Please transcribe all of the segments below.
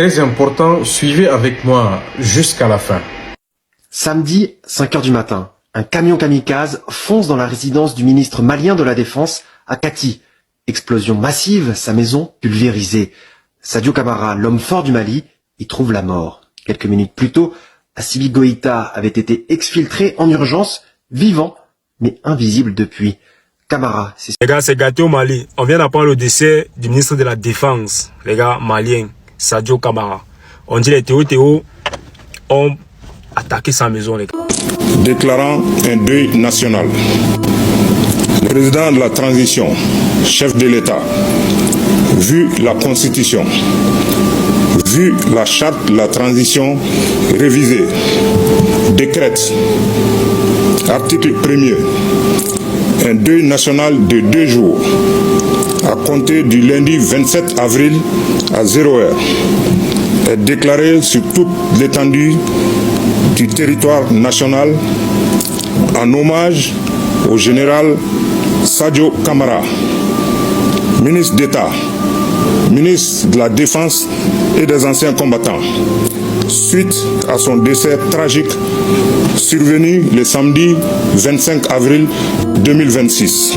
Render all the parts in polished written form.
très important, suivez avec moi jusqu'à la fin. Samedi, 5 h du matin, un camion kamikaze fonce dans la résidence du ministre malien de la Défense à Kati. Explosion massive, sa maison pulvérisée. Sadio Camara, l'homme fort du Mali, y trouve la mort. Quelques minutes plus tôt, Assimi Goïta avait été exfiltré en urgence, vivant, mais invisible depuis. Camara, c'est... Les gars, c'est gâté au Mali. On vient d'apprendre le décès du ministre de la Défense, les gars maliens, Sadio Camara. On dit les Théo ont attaqué sa maison, les gars. Déclarant un deuil national. Le président de la transition, chef de l'État, vu la Constitution, vu la charte de la transition révisée, décrète, article 1er, un deuil national de 2 jours, à compter du lundi 27 avril à 0h, est déclaré sur toute l'étendue du territoire national en hommage au général Sadio Camara, ministre d'État, ministre de la Défense et des anciens combattants, suite à son décès tragique survenu le samedi 25 avril 2026.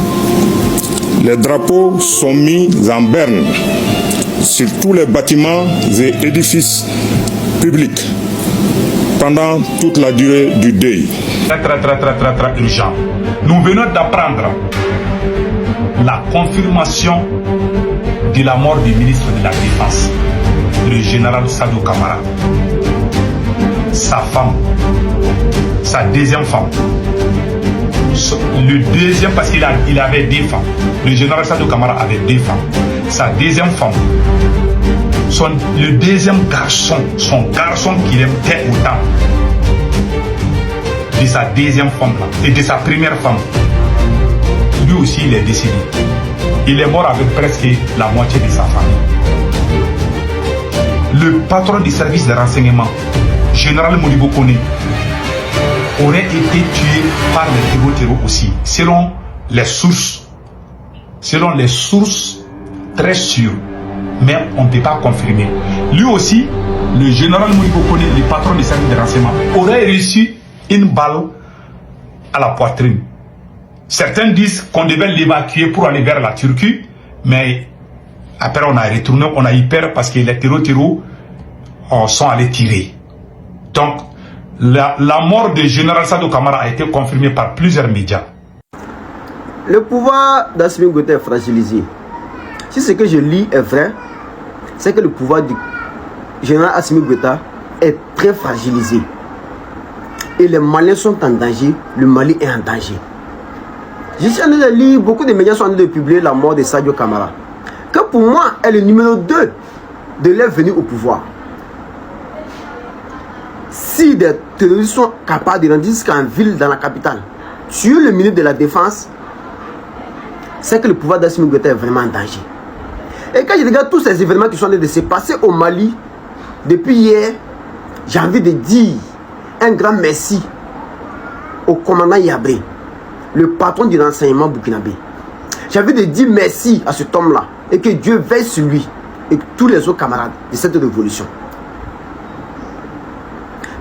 Les drapeaux sont mis en berne sur tous les bâtiments et édifices publics pendant toute la durée du deuil. Très urgent. Nous venons d'apprendre la confirmation de la mort du ministre de la Défense, le général Sadio Camara. Sa femme, sa deuxième femme, le deuxième, parce qu'il avait 2 femmes. Le général Sadio Camara avait 2 femmes. Sa deuxième femme, le deuxième garçon, son garçon qu'il aimait autant, de sa deuxième femme là, et de sa première femme, lui aussi il est décédé. Il est mort avec presque la moitié de sa famille. Le patron du service de renseignement, général Modibo Kone, aurait été tué par les terreaux aussi, selon les sources très sûres, mais on ne peut pas confirmer. Lui aussi, le général Modibo Kone, le patron du service de renseignement, aurait reçu une balle à la poitrine. Certains disent qu'on devait l'évacuer pour aller vers la Turquie, mais après on a retourné, on a eu peur parce que les terreaux sont allés tirer. Donc, la mort du général Sadio Camara a été confirmée par plusieurs médias. Le pouvoir d'Assimi Goïta est fragilisé. Si ce que je lis est vrai, c'est que le pouvoir du général Assimi Goïta est très fragilisé. Et les Maliens sont en danger, le Mali est en danger. Je suis en train de lire, beaucoup de médias sont en train de publier la mort de Sadio Camara, que pour moi est le numéro 2 de leur venue au pouvoir. Si des terroristes sont capables de rentrer jusqu'en ville, dans la capitale, tuer le ministre de la Défense, c'est que le pouvoir d'Assimi Goïta est vraiment en danger. Et quand je regarde tous ces événements qui sont en train de se passer au Mali, depuis hier, j'ai envie de dire un grand merci au commandant Yabré, le patron du renseignement burkinabé. J'ai envie de dire merci à cet homme-là et que Dieu veille sur lui et tous les autres camarades de cette révolution.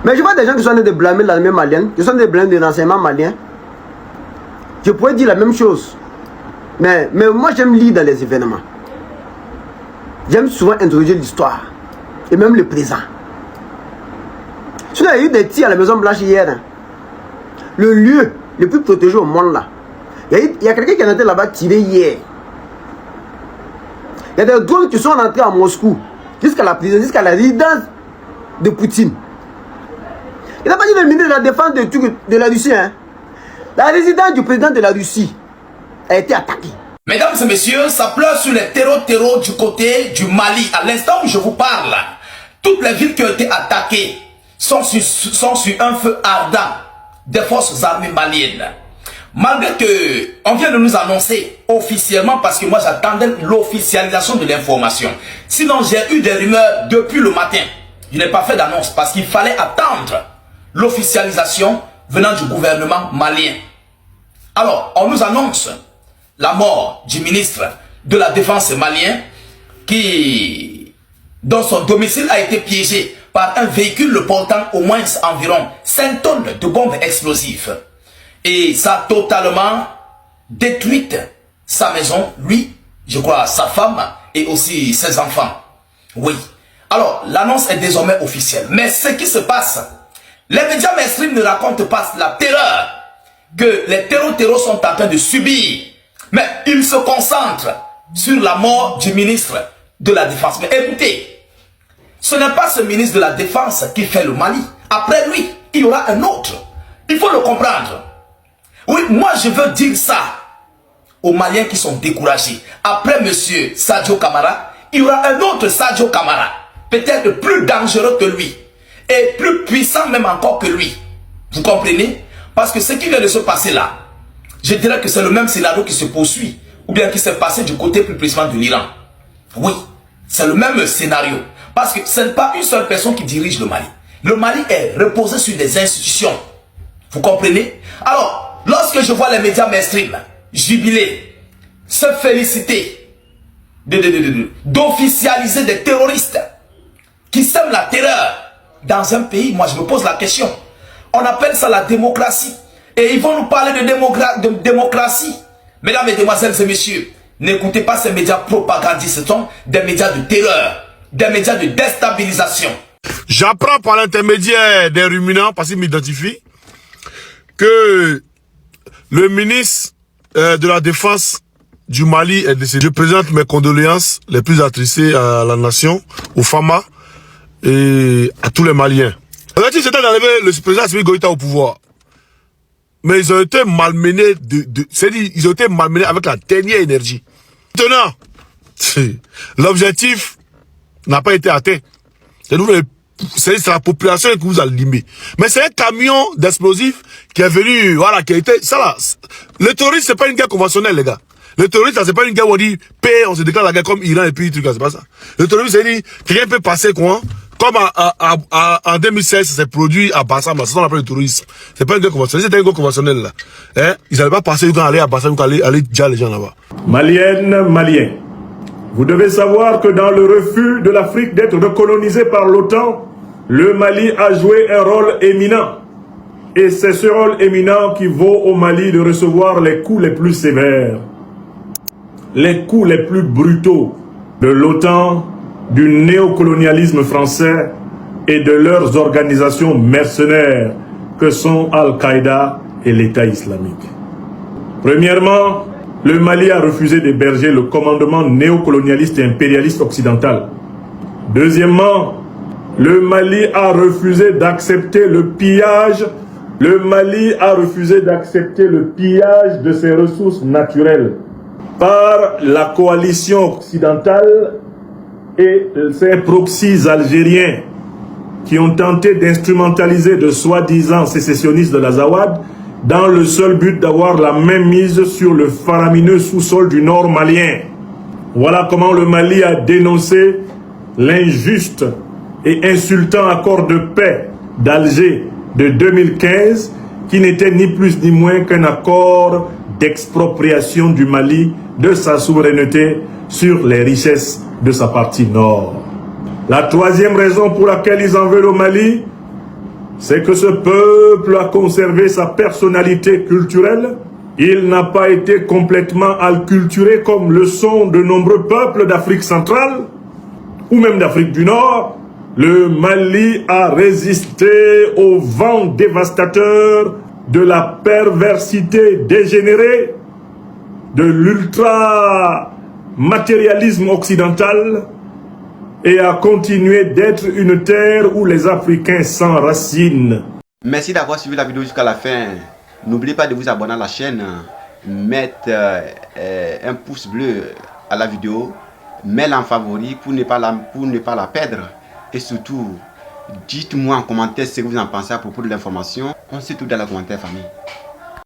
Mais je vois des gens qui sont en train de blâmer l'armée malienne, qui sont en train de blâmer le renseignement malien. Je pourrais dire la même chose. Mais moi j'aime lire dans les événements. J'aime souvent introduire l'histoire et même le présent. Il y a eu des tirs à la Maison Blanche hier. Hein. Le lieu le plus protégé au monde là. Il y a quelqu'un qui est entré là-bas tirer hier. Il y a des drones qui sont entrés à Moscou jusqu'à la prison, jusqu'à la résidence de Poutine. Il n'a pas dit le ministre de la Défense de la Russie. Hein. La résidence du président de la Russie a été attaquée. Mesdames et messieurs, ça pleure sur les terreaux du côté du Mali. À l'instant où je vous parle, toutes les villes qui ont été attaquées sont sur un feu ardent des forces armées maliennes. Malgré que on vient de nous annoncer officiellement, parce que moi j'attendais l'officialisation de l'information. Sinon j'ai eu des rumeurs depuis le matin. Je n'ai pas fait d'annonce parce qu'il fallait attendre l'officialisation venant du gouvernement malien. Alors on nous annonce la mort du ministre de la Défense malien qui dont son domicile a été piégé par un véhicule portant au moins environ 5 tonnes de bombes explosives. Et ça a totalement détruit sa maison, lui, je crois, sa femme et aussi ses enfants. Oui. Alors, l'annonce est désormais officielle. Mais ce qui se passe, les médias mainstream ne racontent pas la terreur que les terreaux sont en train de subir. Mais ils se concentrent sur la mort du ministre de la Défense. Mais écoutez, ce n'est pas ce ministre de la Défense qui fait le Mali. Après lui, il y aura un autre. Il faut le comprendre. Oui, moi je veux dire ça aux Maliens qui sont découragés. Après monsieur Sadio Camara, il y aura un autre Sadio Camara. Peut-être plus dangereux que lui. Et plus puissant même encore que lui. Vous comprenez? Parce que ce qui vient de se passer là, je dirais que c'est le même scénario qui se poursuit. Ou bien qui s'est passé du côté plus précisément de l'Iran. Oui, c'est le même scénario. Parce que ce n'est pas une seule personne qui dirige le Mali. Le Mali est reposé sur des institutions. Vous comprenez? Alors, lorsque je vois les médias mainstream jubiler, se féliciter, d'officialiser des terroristes qui sèment la terreur dans un pays, moi je me pose la question. On appelle ça la démocratie. Et ils vont nous parler de démocratie. Mesdames, mesdemoiselles et messieurs, n'écoutez pas ces médias propagandistes, ce sont des médias de terreur, des médias de déstabilisation. J'apprends par l'intermédiaire des ruminants, parce qu'ils m'identifient, que le ministre de la Défense du Mali est décédé. Je présente mes condoléances les plus attristées à la nation, aux FAMA et à tous les Maliens. L'objectif c'était d'enlever le président Assimi Goïta au pouvoir. Mais ils ont été malmenés c'est-à-dire ils ont été malmenés avec la dernière énergie. Maintenant, l'objectif n'a pas été atteint. C'est la population qui vous a limé. Mais c'est un camion d'explosifs qui est venu, voilà, qui a été, ça là. Le terrorisme, c'est pas une guerre conventionnelle, les gars. Le terrorisme, c'est pas une guerre où on dit, paix, on se déclare la guerre comme Iran et puis, truc, c'est pas ça. Le terrorisme, c'est dit, quelqu'un peut passer, quoi, comme en 2016, ça s'est produit à Bassam, c'est ça qu'on appelle le terrorisme. C'est pas une guerre conventionnelle, c'était une guerre conventionnelle, là. Hein? Ils n'allaient pas passer, ils allaient aller à Bassam, ils allaient déjà les gens là-bas. Maliennes, Maliens, vous devez savoir que dans le refus de l'Afrique d'être recolonisée par l'OTAN, le Mali a joué un rôle éminent. Et c'est ce rôle éminent qui vaut au Mali de recevoir les coups les plus sévères, les coups les plus brutaux de l'OTAN, du néocolonialisme français et de leurs organisations mercenaires que sont Al-Qaïda et l'État islamique. Premièrement, le Mali a refusé d'héberger le commandement néocolonialiste et impérialiste occidental. Deuxièmement, le Mali a refusé d'accepter le pillage. Le Mali a refusé d'accepter le pillage de ses ressources naturelles par la coalition occidentale et ses proxys algériens qui ont tenté d'instrumentaliser de soi-disant sécessionnistes de l'Azawad dans le seul but d'avoir la main mise sur le faramineux sous-sol du nord malien. Voilà comment le Mali a dénoncé l'injuste et insultant accord de paix d'Alger de 2015 qui n'était ni plus ni moins qu'un accord d'expropriation du Mali de sa souveraineté sur les richesses de sa partie nord. La troisième raison pour laquelle ils en veulent au Mali, c'est que ce peuple a conservé sa personnalité culturelle. Il n'a pas été complètement acculturé comme le sont de nombreux peuples d'Afrique centrale ou même d'Afrique du Nord. Le Mali a résisté au vent dévastateur de la perversité dégénérée, de l'ultra-matérialisme occidental et a continué d'être une terre où les Africains s'enracinent. Merci d'avoir suivi la vidéo jusqu'à la fin. N'oubliez pas de vous abonner à la chaîne, mettre un pouce bleu à la vidéo, mettre en favori pour ne pas la perdre. Et surtout, dites-moi en commentaire ce que vous en pensez à propos de l'information. On sait tout dans les commentaires, famille.